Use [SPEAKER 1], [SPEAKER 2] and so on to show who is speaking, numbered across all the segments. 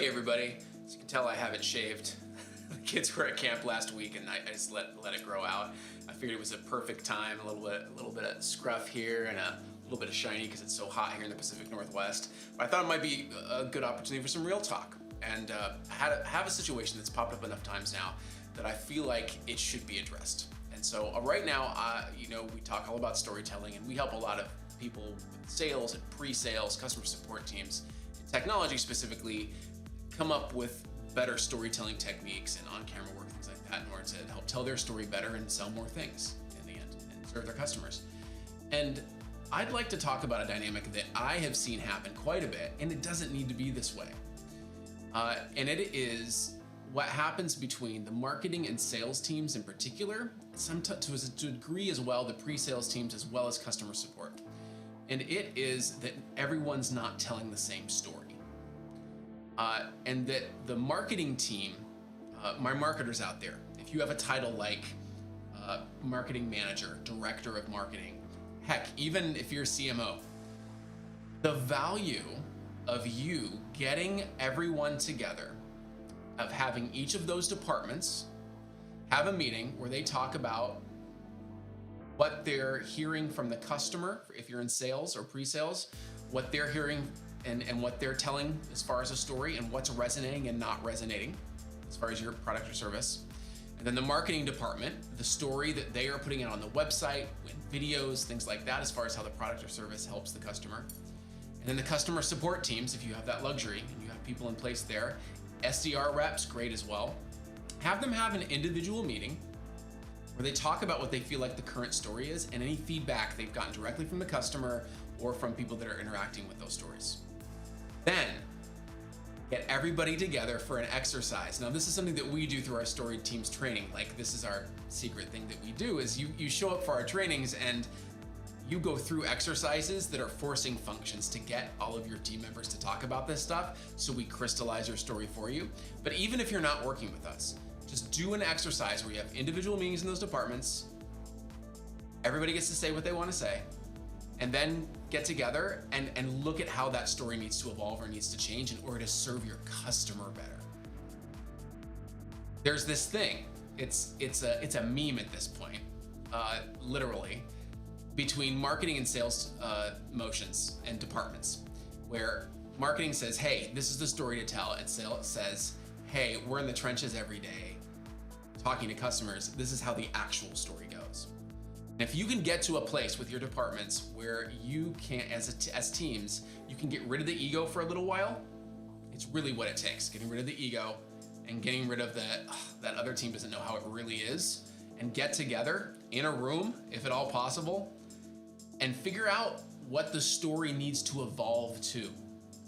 [SPEAKER 1] Hey everybody, as you can tell I haven't shaved. The kids were at camp last week and I just let it grow out. I figured it was a perfect time, a little bit of scruff here and a little bit of shiny because it's so hot here in the Pacific Northwest. But I thought it might be a good opportunity for some real talk. And I have a situation that's popped up enough times now that I feel like it should be addressed. And so right now, we talk all about storytelling and we help a lot of people with sales and pre-sales, customer support teams, and technology specifically, come up with better storytelling techniques and on-camera work, things like that, in order to help tell their story better and sell more things in the end and serve their customers. And I'd like to talk about a dynamic that I have seen happen quite a bit, and it doesn't need to be this way. And it is what happens between the marketing and sales teams in particular, sometimes to a degree as well, the pre-sales teams as well as customer support. And it is that everyone's not telling the same story. And that the marketing team, my marketers out there, if you have a title like marketing manager, director of marketing, heck, even if you're CMO, the value of you getting everyone together, of having each of those departments have a meeting where they talk about what they're hearing from the customer, if you're in sales or pre-sales, what they're hearing and what they're telling as far as a story and what's resonating and not resonating as far as your product or service. And then the marketing department, the story that they are putting out on the website, with videos, things like that, as far as how the product or service helps the customer. And then the customer support teams, if you have that luxury and you have people in place there, SDR reps, great as well. Have them have an individual meeting where they talk about what they feel like the current story is and any feedback they've gotten directly from the customer or from people that are interacting with those stories. Then get everybody together for an exercise. Now, this is something that we do through our story teams training. Like, this is our secret thing that we do, is you show up for our trainings and you go through exercises that are forcing functions to get all of your team members to talk about this stuff, so we crystallize your story for you. But even if you're not working with us, just do an exercise where you have individual meetings in those departments, everybody gets to say what they want to say, and then get together and look at how that story needs to evolve or needs to change in order to serve your customer better. There's this thing, it's a meme at this point, literally, between marketing and sales motions and departments, where marketing says, hey, this is the story to tell, and sales says, hey, we're in the trenches every day talking to customers, this is how the actual story goes. And if you can get to a place with your departments where you can, as teams, you can get rid of the ego for a little while, it's really what it takes. Getting rid of the ego and getting rid of that other team doesn't know how it really is, and get together in a room, if at all possible, and figure out what the story needs to evolve to.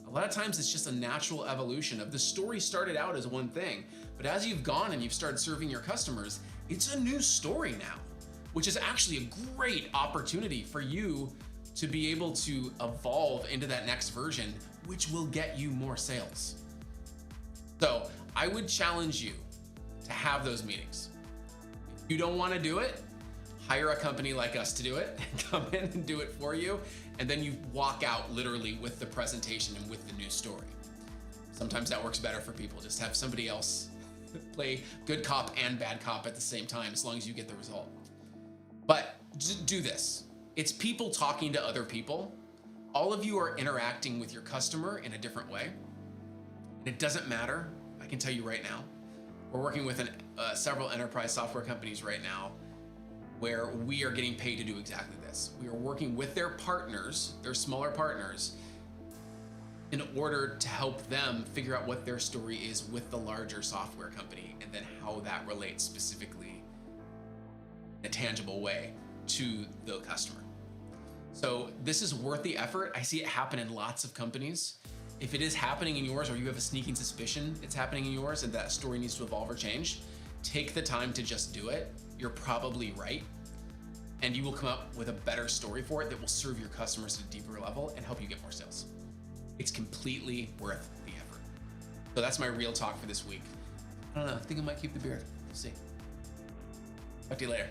[SPEAKER 1] A lot of times it's just a natural evolution of the story started out as one thing, but as you've gone and you've started serving your customers, it's a new story now, which is actually a great opportunity for you to be able to evolve into that next version, which will get you more sales. So I would challenge you to have those meetings. If you don't want to do it, hire a company like us to do it, and come in and do it for you, and then you walk out literally with the presentation and with the new story. Sometimes that works better for people, just have somebody else play good cop and bad cop at the same time, as long as you get the result. But just do this. It's people talking to other people. All of you are interacting with your customer in a different way. And it doesn't matter, I can tell you right now, we're working with several enterprise software companies right now where we are getting paid to do exactly this. We are working with their partners, their smaller partners, in order to help them figure out what their story is with the larger software company, and then how that relates specifically in a tangible way to the customer. So this is worth the effort. I see it happen in lots of companies. If it is happening in yours, or you have a sneaking suspicion it's happening in yours and that story needs to evolve or change, take the time to just do it. You're probably right. And you will come up with a better story for it that will serve your customers at a deeper level and help you get more sales. It's completely worth the effort. So that's my real talk for this week. I don't know, I think I might keep the beard. We'll see. Talk to you later.